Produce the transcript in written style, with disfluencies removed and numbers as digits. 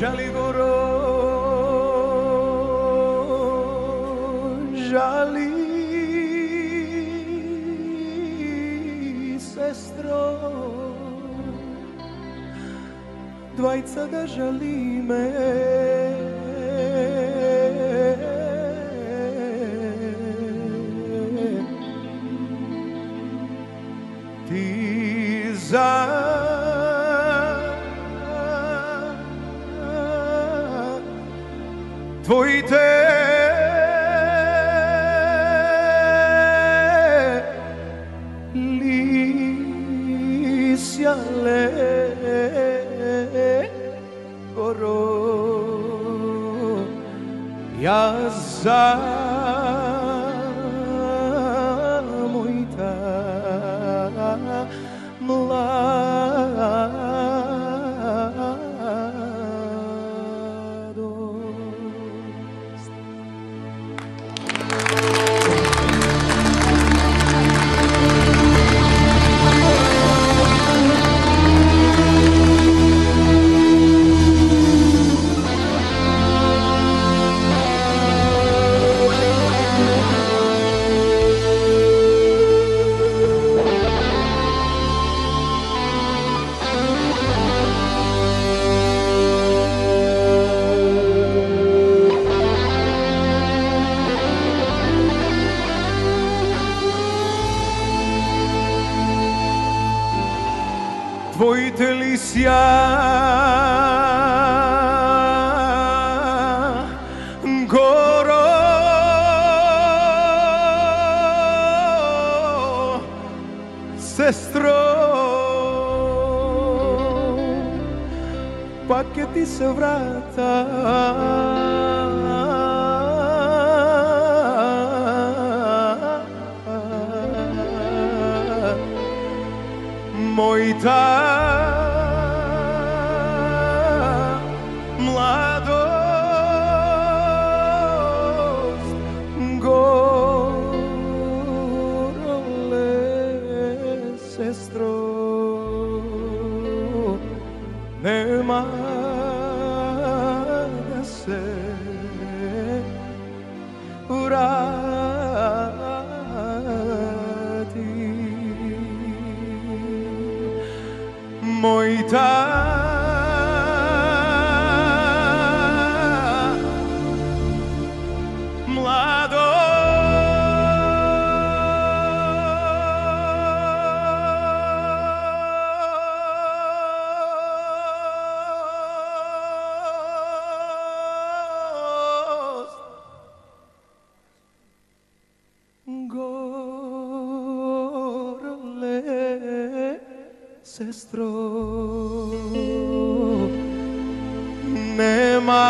žali goro, žali sestro, dvajca da žali me. Ti za tvojite lisjale goro, ja za mojta mladost. Tvojite lisja goro, sestro, pa che ti se vrata mojta mladost gorole, sestro, nema da se vrati. Mojta mladost gorole, sestro, nema